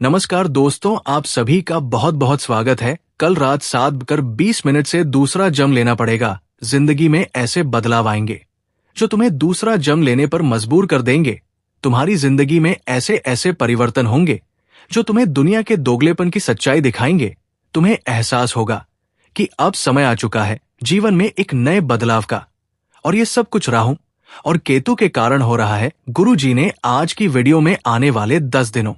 नमस्कार दोस्तों, आप सभी का बहुत बहुत स्वागत है। कल रात 7:20 से दूसरा जम लेना पड़ेगा। जिंदगी में ऐसे बदलाव आएंगे जो तुम्हें दूसरा जम लेने पर मजबूर कर देंगे। तुम्हारी जिंदगी में ऐसे ऐसे परिवर्तन होंगे जो तुम्हें दुनिया के दोगलेपन की सच्चाई दिखाएंगे। तुम्हें एहसास होगा कि अब समय आ चुका है जीवन में एक नए बदलाव का। और ये सब कुछ राहु और केतु के कारण हो रहा है। गुरु जी ने आज की वीडियो में आने वाले 10 दिनों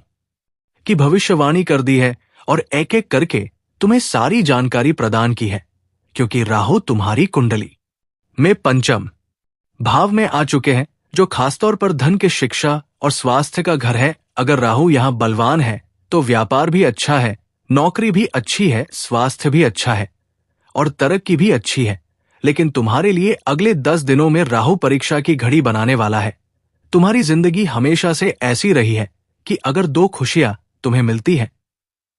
की भविष्यवाणी कर दी है और एक एक करके तुम्हें सारी जानकारी प्रदान की है, क्योंकि राहु तुम्हारी कुंडली में पंचम भाव में आ चुके हैं, जो खासतौर पर धन के शिक्षा और स्वास्थ्य का घर है। अगर राहु यहां बलवान है तो व्यापार भी अच्छा है, नौकरी भी अच्छी है, स्वास्थ्य भी अच्छा है और तरक्की भी अच्छी है। लेकिन तुम्हारे लिए अगले 10 दिनों में राहु परीक्षा की घड़ी बनाने वाला है। तुम्हारी जिंदगी हमेशा से ऐसी रही है कि अगर 2 खुशियां तुम्हें मिलती है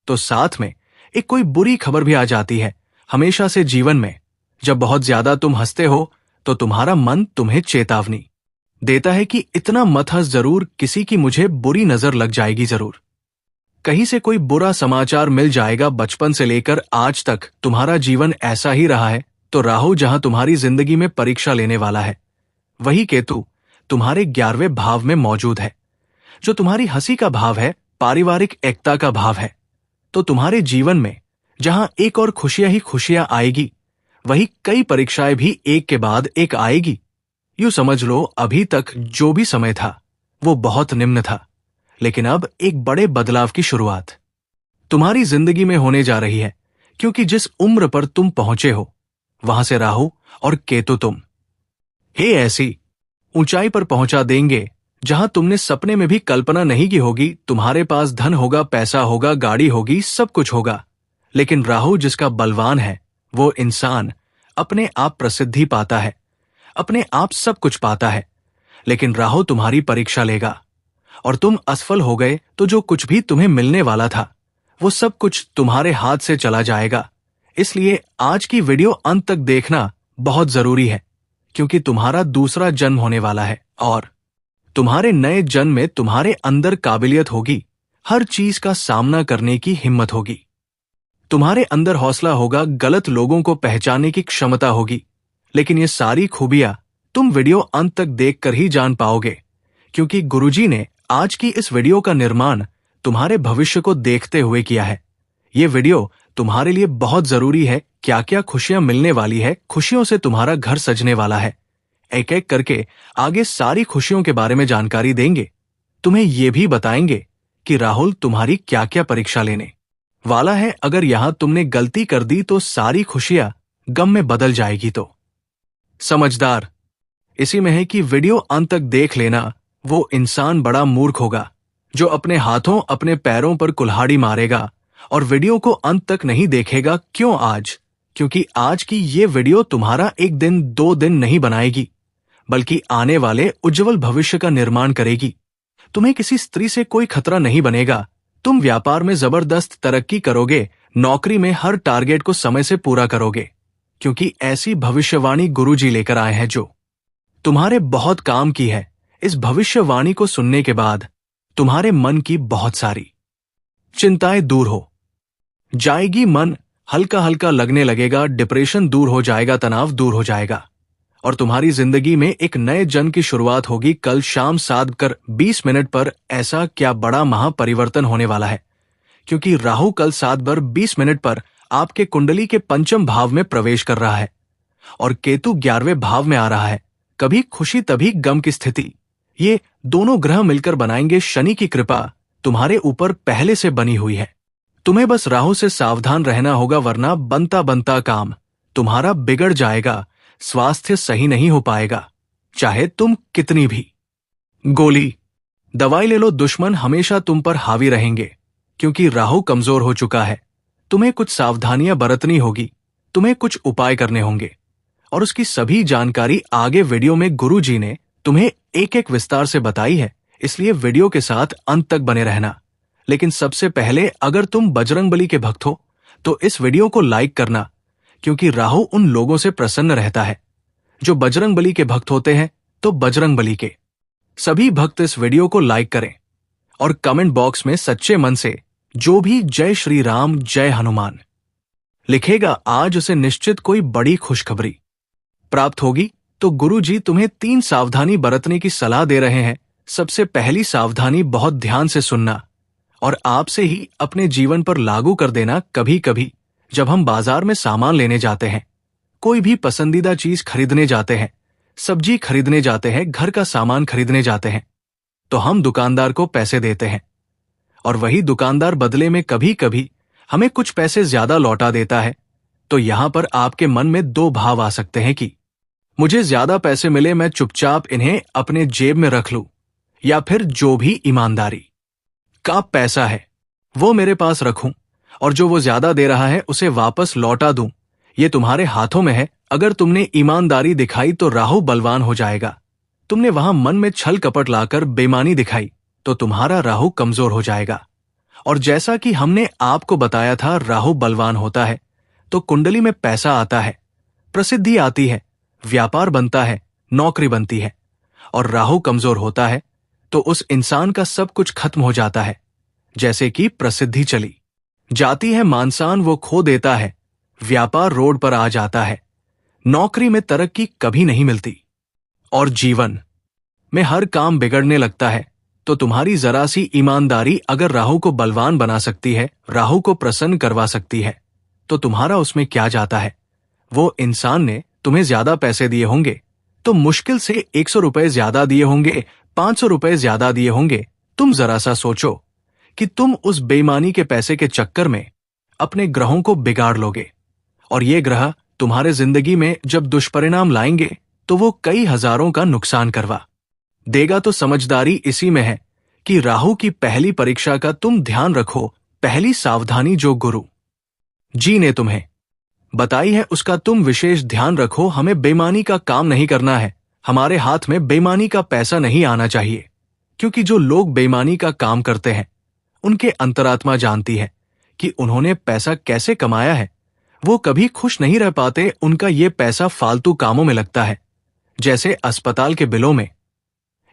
तो साथ में एक कोई बुरी खबर भी आ जाती है। हमेशा से जीवन में जब बहुत ज्यादा तुम हंसते हो तो तुम्हारा मन तुम्हें चेतावनी देता है कि इतना मत हंस जरूर, किसी की मुझे बुरी नजर लग जाएगी जरूर, कहीं से कोई बुरा समाचार मिल जाएगा। बचपन से लेकर आज तक तुम्हारा जीवन ऐसा ही रहा है। तो राहु जहां तुम्हारी जिंदगी में परीक्षा लेने वाला है, वही केतु तुम्हारे 11वें भाव में मौजूद है, जो तुम्हारी हंसी का भाव है, पारिवारिक एकता का भाव है। तो तुम्हारे जीवन में जहां एक और खुशियां ही खुशियां आएगी, वही कई परीक्षाएं भी एक के बाद एक आएगी। यूं समझ लो, अभी तक जो भी समय था वो बहुत निम्न था, लेकिन अब एक बड़े बदलाव की शुरुआत तुम्हारी जिंदगी में होने जा रही है। क्योंकि जिस उम्र पर तुम पहुंचे हो, वहां से राहु और केतु तुम ऐसी ऊंचाई पर पहुंचा देंगे जहां तुमने सपने में भी कल्पना नहीं की होगी। तुम्हारे पास धन होगा, पैसा होगा, गाड़ी होगी, सब कुछ होगा। लेकिन राहु जिसका बलवान है, वो इंसान अपने आप प्रसिद्धि पाता है, अपने आप सब कुछ पाता है। लेकिन राहु तुम्हारी परीक्षा लेगा और तुम असफल हो गए तो जो कुछ भी तुम्हें मिलने वाला था, वो सब कुछ तुम्हारे हाथ से चला जाएगा। इसलिए आज की वीडियो अंत तक देखना बहुत जरूरी है, क्योंकि तुम्हारा दूसरा जन्म होने वाला है और तुम्हारे नए जन्म में तुम्हारे अंदर काबिलियत होगी, हर चीज का सामना करने की हिम्मत होगी, तुम्हारे अंदर हौसला होगा, गलत लोगों को पहचानने की क्षमता होगी। लेकिन ये सारी खूबियां तुम वीडियो अंत तक देखकर ही जान पाओगे, क्योंकि गुरुजी ने आज की इस वीडियो का निर्माण तुम्हारे भविष्य को देखते हुए किया है। ये वीडियो तुम्हारे लिए बहुत जरूरी है। क्या क्या खुशियां मिलने वाली है, खुशियों से तुम्हारा घर सजने वाला है। एक एक करके आगे सारी खुशियों के बारे में जानकारी देंगे। तुम्हें यह भी बताएंगे कि राहुल तुम्हारी क्या क्या परीक्षा लेने वाला है। अगर यहां तुमने गलती कर दी तो सारी खुशियां गम में बदल जाएगी। तो समझदार इसी में है कि वीडियो अंत तक देख लेना। वो इंसान बड़ा मूर्ख होगा जो अपने हाथों अपने पैरों पर कुल्हाड़ी मारेगा और वीडियो को अंत तक नहीं देखेगा। क्यों आज? क्योंकि आज की ये वीडियो तुम्हारा 1 दिन 2 दिन नहीं बनाएगी, बल्कि आने वाले उज्जवल भविष्य का निर्माण करेगी। तुम्हें किसी स्त्री से कोई खतरा नहीं बनेगा। तुम व्यापार में जबरदस्त तरक्की करोगे, नौकरी में हर टारगेट को समय से पूरा करोगे, क्योंकि ऐसी भविष्यवाणी गुरुजी लेकर आए हैं जो तुम्हारे बहुत काम की है। इस भविष्यवाणी को सुनने के बाद तुम्हारे मन की बहुत सारी चिंताएं दूर हो जाएगी, मन हल्का हल्का लगने लगेगा, डिप्रेशन दूर हो जाएगा, तनाव दूर हो जाएगा और तुम्हारी जिंदगी में एक नए जन्म की शुरुआत होगी। कल शाम 7:20 पर ऐसा क्या बड़ा महापरिवर्तन होने वाला है, क्योंकि राहु कल 7:20 पर आपके कुंडली के पंचम भाव में प्रवेश कर रहा है और केतु 11वें भाव में आ रहा है। कभी खुशी तभी गम की स्थिति, ये दोनों ग्रह मिलकर बनाएंगे। शनि की कृपा तुम्हारे ऊपर पहले से बनी हुई है। तुम्हें बस राहु से सावधान रहना होगा, वरना बनता बनता काम तुम्हारा बिगड़ जाएगा। स्वास्थ्य सही नहीं हो पाएगा, चाहे तुम कितनी भी गोली दवाई ले लो, दुश्मन हमेशा तुम पर हावी रहेंगे, क्योंकि राहु कमजोर हो चुका है। तुम्हें कुछ सावधानियां बरतनी होगी, तुम्हें कुछ उपाय करने होंगे और उसकी सभी जानकारी आगे वीडियो में गुरुजी ने तुम्हें एक एक विस्तार से बताई है। इसलिए वीडियो के साथ अंत तक बने रहना। लेकिन सबसे पहले, अगर तुम बजरंगबली के भक्त हो तो इस वीडियो को लाइक करना, क्योंकि राहु उन लोगों से प्रसन्न रहता है जो बजरंगबली के भक्त होते हैं। तो बजरंगबली के सभी भक्त इस वीडियो को लाइक करें और कमेंट बॉक्स में सच्चे मन से जो भी जय श्री राम जय हनुमान लिखेगा, आज उसे निश्चित कोई बड़ी खुशखबरी प्राप्त होगी। तो गुरुजी तुम्हें 3 सावधानी बरतने की सलाह दे रहे हैं। सबसे पहली सावधानी बहुत ध्यान से सुनना और आपसे ही अपने जीवन पर लागू कर देना। कभी कभी जब हम बाजार में सामान लेने जाते हैं, कोई भी पसंदीदा चीज खरीदने जाते हैं, सब्जी खरीदने जाते हैं, घर का सामान खरीदने जाते हैं, तो हम दुकानदार को पैसे देते हैं और वही दुकानदार बदले में कभी कभी हमें कुछ पैसे ज्यादा लौटा देता है। तो यहां पर आपके मन में 2 भाव आ सकते हैं कि मुझे ज्यादा पैसे मिले, मैं चुपचाप इन्हें अपने जेब में रख लूं, या फिर जो भी ईमानदारी का पैसा है वो मेरे पास रखूं और जो वो ज्यादा दे रहा है उसे वापस लौटा दूं। ये तुम्हारे हाथों में है। अगर तुमने ईमानदारी दिखाई तो राहु बलवान हो जाएगा। तुमने वहां मन में छल कपट लाकर बेईमानी दिखाई तो तुम्हारा राहु कमजोर हो जाएगा। और जैसा कि हमने आपको बताया था, राहु बलवान होता है तो कुंडली में पैसा आता है, प्रसिद्धि आती है, व्यापार बनता है, नौकरी बनती है। और राहु कमजोर होता है तो उस इंसान का सब कुछ खत्म हो जाता है। जैसे कि प्रसिद्धि चली जाती है, मानसान वो खो देता है, व्यापार रोड पर आ जाता है, नौकरी में तरक्की कभी नहीं मिलती और जीवन में हर काम बिगड़ने लगता है। तो तुम्हारी जरा सी ईमानदारी अगर राहु को बलवान बना सकती है, राहु को प्रसन्न करवा सकती है, तो तुम्हारा उसमें क्या जाता है। वो इंसान ने तुम्हें ज्यादा पैसे दिए होंगे तो मुश्किल से 100 रुपए ज्यादा दिए होंगे, 500 रुपए ज्यादा दिए होंगे। तुम जरा सा सोचो कि तुम उस बेईमानी के पैसे के चक्कर में अपने ग्रहों को बिगाड़ लोगे और ये ग्रह तुम्हारे जिंदगी में जब दुष्परिणाम लाएंगे तो वो कई हजारों का नुकसान करवा देगा। तो समझदारी इसी में है कि राहु की पहली परीक्षा का तुम ध्यान रखो। पहली सावधानी जो गुरु जी ने तुम्हें बताई है उसका तुम विशेष ध्यान रखो। हमें बेईमानी का काम नहीं करना है, हमारे हाथ में बेईमानी का पैसा नहीं आना चाहिए, क्योंकि जो लोग बेईमानी का काम करते हैं उनके अंतरात्मा जानती है कि उन्होंने पैसा कैसे कमाया है। वो कभी खुश नहीं रह पाते, उनका ये पैसा फालतू कामों में लगता है, जैसे अस्पताल के बिलों में,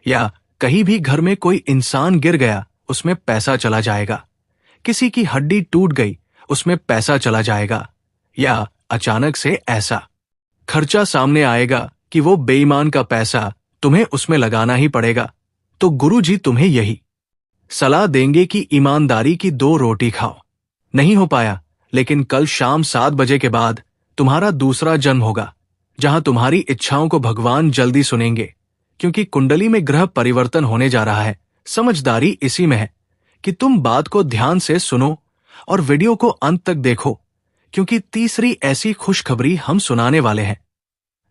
या कहीं भी घर में कोई इंसान गिर गया उसमें पैसा चला जाएगा, किसी की हड्डी टूट गई उसमें पैसा चला जाएगा, या अचानक से ऐसा खर्चा सामने आएगा कि वो बेईमान का पैसा तुम्हें उसमें लगाना ही पड़ेगा। तो गुरुजी तुम्हें यही सलाह देंगे कि ईमानदारी की 2 रोटी खाओ। नहीं हो पाया, लेकिन कल शाम 7 बजे के बाद तुम्हारा दूसरा जन्म होगा, जहां तुम्हारी इच्छाओं को भगवान जल्दी सुनेंगे, क्योंकि कुंडली में ग्रह परिवर्तन होने जा रहा है। समझदारी इसी में है कि तुम बात को ध्यान से सुनो और वीडियो को अंत तक देखो, क्योंकि तीसरी ऐसी खुशखबरी हम सुनाने वाले हैं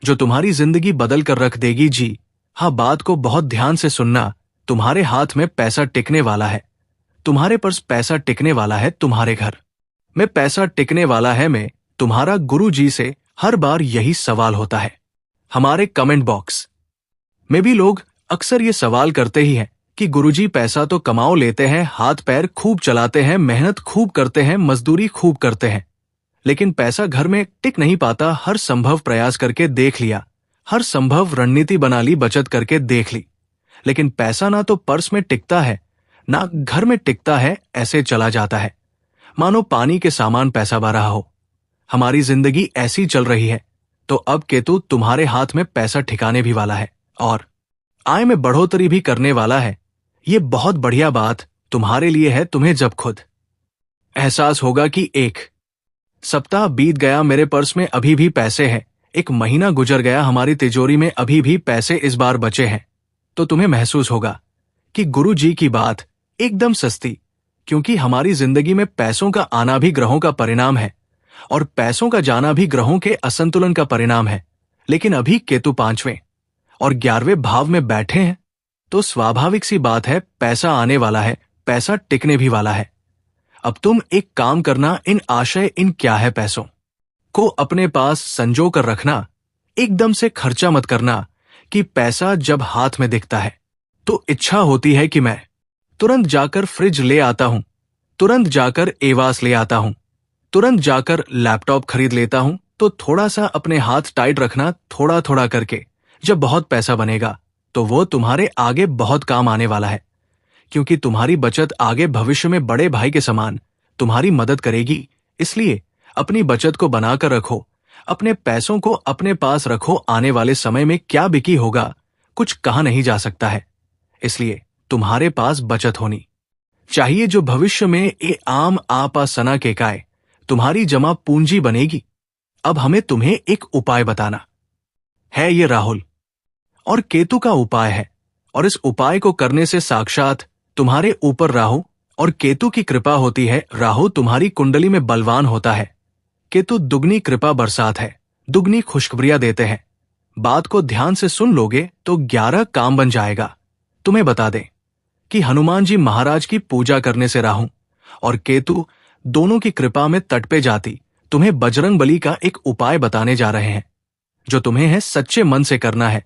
जो तुम्हारी जिंदगी बदल कर रख देगी। जी हाँ, बात को बहुत ध्यान से सुनना। तुम्हारे हाथ में पैसा टिकने वाला है, तुम्हारे पास पैसा टिकने वाला है, तुम्हारे घर में पैसा टिकने वाला है। मैं तुम्हारा गुरु जी से हर बार यही सवाल होता है। हमारे कमेंट बॉक्स में भी लोग अक्सर ये सवाल करते ही हैं कि गुरुजी पैसा तो कमाओ लेते हैं, हाथ पैर खूब चलाते हैं, मेहनत खूब करते हैं, मजदूरी खूब करते हैं, लेकिन पैसा घर में टिक नहीं पाता। हर संभव प्रयास करके देख लिया, हर संभव रणनीति बना ली, बचत करके देख ली, लेकिन पैसा ना तो पर्स में टिकता है ना घर में टिकता है, ऐसे चला जाता है मानो पानी के सामान पैसा बह रहा हो। हमारी जिंदगी ऐसी चल रही है। तो अब केतु तुम्हारे हाथ में पैसा ठिकाने भी वाला है और आय में बढ़ोतरी भी करने वाला है। ये बहुत बढ़िया बात तुम्हारे लिए है। तुम्हें जब खुद एहसास होगा कि 1 सप्ताह बीत गया, मेरे पर्स में अभी भी पैसे हैं, 1 महीना गुजर गया, हमारी तिजोरी में अभी भी पैसे इस बार बचे हैं, तो तुम्हें महसूस होगा कि गुरु जी की बात एकदम सस्ती, क्योंकि हमारी जिंदगी में पैसों का आना भी ग्रहों का परिणाम है और पैसों का जाना भी ग्रहों के असंतुलन का परिणाम है। लेकिन अभी केतु 5वें और 11वें भाव में बैठे हैं, तो स्वाभाविक सी बात है, पैसा आने वाला है, पैसा टिकने भी वाला है। अब तुम एक काम करना, इन आशय इन क्या है पैसों को अपने पास संजो कर रखना, एकदम से खर्चा मत करना कि पैसा जब हाथ में दिखता है तो इच्छा होती है कि मैं तुरंत जाकर फ्रिज ले आता हूं, तुरंत जाकर एवास ले आता हूं, तुरंत जाकर लैपटॉप खरीद लेता हूं। तो थोड़ा सा अपने हाथ टाइट रखना, थोड़ा थोड़ा करके जब बहुत पैसा बनेगा तो वो तुम्हारे आगे बहुत काम आने वाला है, क्योंकि तुम्हारी बचत आगे भविष्य में बड़े भाई के समान तुम्हारी मदद करेगी। इसलिए अपनी बचत को बनाकर रखो, अपने पैसों को अपने पास रखो। आने वाले समय में क्या बिकी होगा कुछ कहा नहीं जा सकता है, इसलिए तुम्हारे पास बचत होनी चाहिए जो भविष्य में ये आम आपा सना के काय तुम्हारी जमा पूंजी बनेगी। अब हमें तुम्हें एक उपाय बताना है। ये राहुल और केतु का उपाय है, और इस उपाय को करने से साक्षात तुम्हारे ऊपर राहु और केतु की कृपा होती है। राहु तुम्हारी कुंडली में बलवान होता है, केतु दुगनी कृपा बरसात है, दुगनी खुशखबरियां देते हैं। बात को ध्यान से सुन लोगे तो 11 काम बन जाएगा। तुम्हें बता दें कि हनुमान जी महाराज की पूजा करने से राहु और केतु दोनों की कृपा में तट पे जाती तुम्हें बजरंग बली का एक उपाय बताने जा रहे हैं, जो तुम्हें है सच्चे मन से करना है।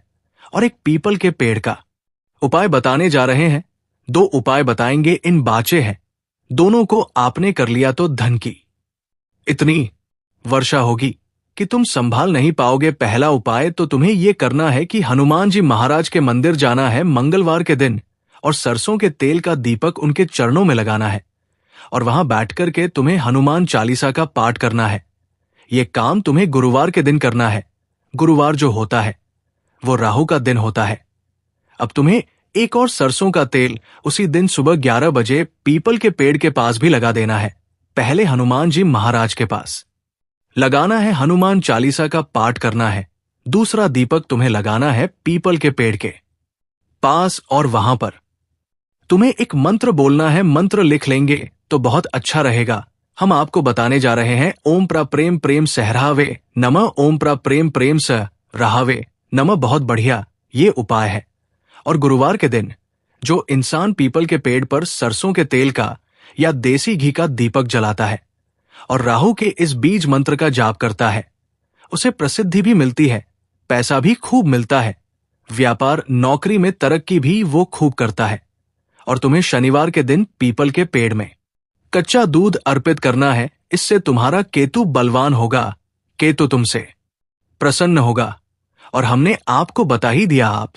और एक पीपल के पेड़ का उपाय बताने जा रहे हैं। 2 उपाय बताएंगे, इन बाचे हैं। दोनों को आपने कर लिया तो धन की इतनी वर्षा होगी कि तुम संभाल नहीं पाओगे। पहला उपाय तो तुम्हें यह करना है कि हनुमान जी महाराज के मंदिर जाना है मंगलवार के दिन, और सरसों के तेल का दीपक उनके चरणों में लगाना है, और वहां बैठकर के तुम्हें हनुमान चालीसा का पाठ करना है। यह काम तुम्हें गुरुवार के दिन करना है। गुरुवार जो होता है वो राहु का दिन होता है। अब तुम्हें एक और सरसों का तेल उसी दिन सुबह 11 बजे पीपल के पेड़ के पास भी लगा देना है। पहले हनुमान जी महाराज के पास लगाना है, हनुमान चालीसा का पाठ करना है। दूसरा दीपक तुम्हें लगाना है पीपल के पेड़ के पास, और वहां पर तुम्हें एक मंत्र बोलना है। मंत्र लिख लेंगे तो बहुत अच्छा रहेगा। हम आपको बताने जा रहे हैं, ओम प्रा प्रेम प्रेम सहरावे नमः, ओम प्रा प्रेम प्रेम स रहावे नमः। बहुत बढ़िया ये उपाय है। और गुरुवार के दिन जो इंसान पीपल के पेड़ पर सरसों के तेल का या देसी घी का दीपक जलाता है और राहु के इस बीज मंत्र का जाप करता है, उसे प्रसिद्धि भी मिलती है, पैसा भी खूब मिलता है, व्यापार नौकरी में तरक्की भी वो खूब करता है। और तुम्हें शनिवार के दिन पीपल के पेड़ में कच्चा दूध अर्पित करना है। इससे तुम्हारा केतु बलवान होगा, केतु तुमसे प्रसन्न होगा। और हमने आपको बता ही दिया, आप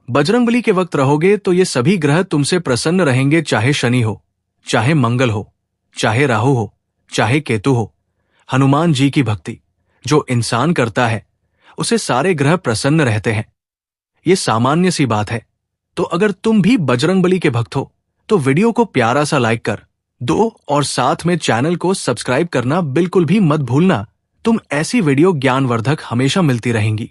बजरंगबली के वक्त रहोगे तो ये सभी ग्रह तुमसे प्रसन्न रहेंगे, चाहे शनि हो, चाहे मंगल हो, चाहे राहु हो, चाहे केतु हो। हनुमान जी की भक्ति जो इंसान करता है उसे सारे ग्रह प्रसन्न रहते हैं। ये सामान्य सी बात है। तो अगर तुम भी बजरंगबली के भक्त हो तो वीडियो को प्यारा सा लाइक कर दो, और साथ में चैनल को सब्सक्राइब करना बिल्कुल भी मत भूलना। तुम ऐसी वीडियो ज्ञानवर्धक हमेशा मिलती रहेंगी।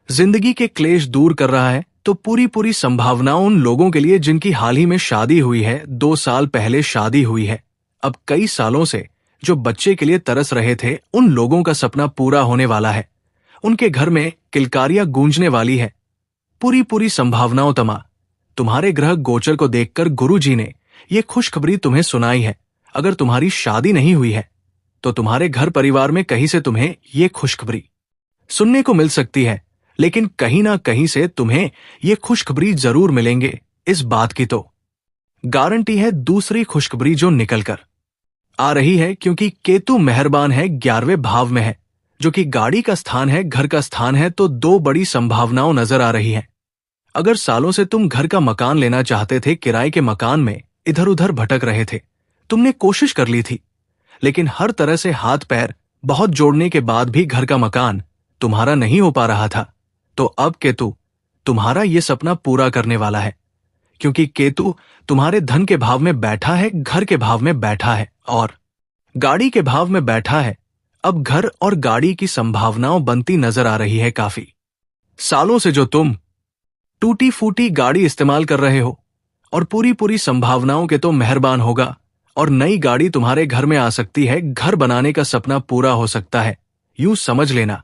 जिंदगी के क्लेश दूर कर रहा है तो पूरी संभावनाओं उन लोगों के लिए जिनकी हाल ही में शादी हुई है, 2 साल पहले शादी हुई है, अब कई सालों से जो बच्चे के लिए तरस रहे थे, उन लोगों का सपना पूरा होने वाला है। उनके घर में किलकारियां गूंजने वाली है। पूरी संभावनाओं तमा तुम्हारे ग्रह गोचर को देखकर गुरु जी ने ये खुशखबरी तुम्हें सुनाई है। अगर तुम्हारी शादी नहीं हुई है तो तुम्हारे घर परिवार में कहीं से तुम्हें ये खुशखबरी सुनने को मिल सकती है, लेकिन कहीं ना कहीं से तुम्हें ये खुशखबरी जरूर मिलेंगे। इस बात की तो गारंटी है। दूसरी खुशखबरी जो निकलकर आ रही है, क्योंकि केतु मेहरबान है, 11वें भाव में है, जो कि गाड़ी का स्थान है, घर का स्थान है, तो 2 बड़ी संभावनाओं नजर आ रही हैं। अगर सालों से तुम घर का मकान लेना चाहते थे, किराए के मकान में इधर उधर भटक रहे थे, तुमने कोशिश कर ली थी, लेकिन हर तरह से हाथ पैर बहुत जोड़ने के बाद भी घर का मकान तुम्हारा नहीं हो पा रहा था, तो अब केतु तुम्हारा ये सपना पूरा करने वाला है। क्योंकि केतु तुम्हारे धन के भाव में बैठा है, घर के भाव में बैठा है और गाड़ी के भाव में बैठा है। अब घर और गाड़ी की संभावनाओं बनती नजर आ रही है। काफी सालों से जो तुम टूटी फूटी गाड़ी इस्तेमाल कर रहे हो, और पूरी संभावनाओं के तो मेहरबान होगा और नई गाड़ी तुम्हारे घर में आ सकती है। घर बनाने का सपना पूरा हो सकता है, यूं समझ लेना।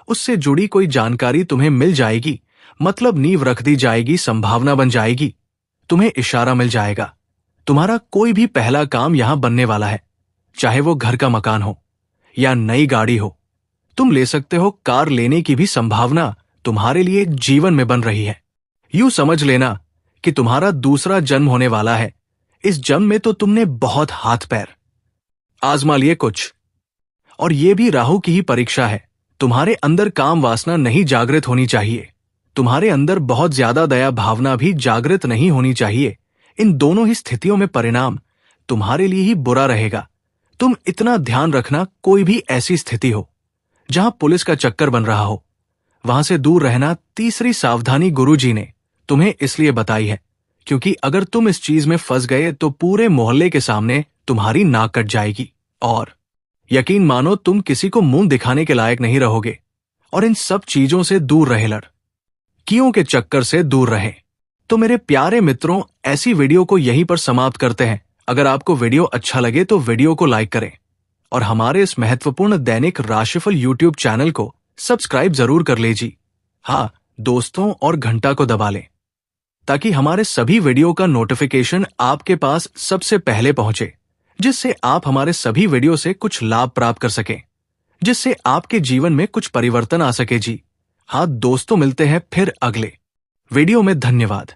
उससे जुड़ी कोई जानकारी तुम्हें मिल जाएगी, मतलब नींव रख दी जाएगी, संभावना बन जाएगी, तुम्हें इशारा मिल जाएगा। तुम्हारा कोई भी पहला काम यहां बनने वाला है, चाहे वो घर का मकान हो या नई गाड़ी हो। तुम ले सकते हो, कार लेने की भी संभावना तुम्हारे लिए जीवन में बन रही है। यूं समझ लेना कि तुम्हारा दूसरा जन्म होने वाला है। इस जन्म में तो तुमने बहुत हाथ पैर आजमा लिए कुछ, और ये भी राहु की ही परीक्षा है। तुम्हारे अंदर काम वासना नहीं जागृत होनी चाहिए, तुम्हारे अंदर बहुत ज्यादा दया भावना भी जागृत नहीं होनी चाहिए। इन दोनों ही स्थितियों में परिणाम तुम्हारे लिए ही बुरा रहेगा। तुम इतना ध्यान रखना, कोई भी ऐसी स्थिति हो जहां पुलिस का चक्कर बन रहा हो, वहां से दूर रहना। तीसरी सावधानी गुरुजी ने तुम्हें इसलिए बताई है क्योंकि अगर तुम इस चीज में फंस गए तो पूरे मोहल्ले के सामने तुम्हारी नाक कट जाएगी और यकीन मानो तुम किसी को मुंह दिखाने के लायक नहीं रहोगे। और इन सब चीजों से दूर रहे, लड़कियों के चक्कर से दूर रहे। तो मेरे प्यारे मित्रों, ऐसी वीडियो को यहीं पर समाप्त करते हैं। अगर आपको वीडियो अच्छा लगे तो वीडियो को लाइक करें और हमारे इस महत्वपूर्ण दैनिक राशिफल यूट्यूब चैनल को सब्सक्राइब जरूर कर लीजिए। हाँ, दोस्तों और घंटा को दबा लें ताकि हमारे सभी वीडियो का नोटिफिकेशन आपके पास सबसे पहले पहुंचे, जिससे आप हमारे सभी वीडियो से कुछ लाभ प्राप्त कर सकें, जिससे आपके जीवन में कुछ परिवर्तन आ सके जी। हाँ दोस्तों, मिलते हैं फिर अगले वीडियो में। धन्यवाद।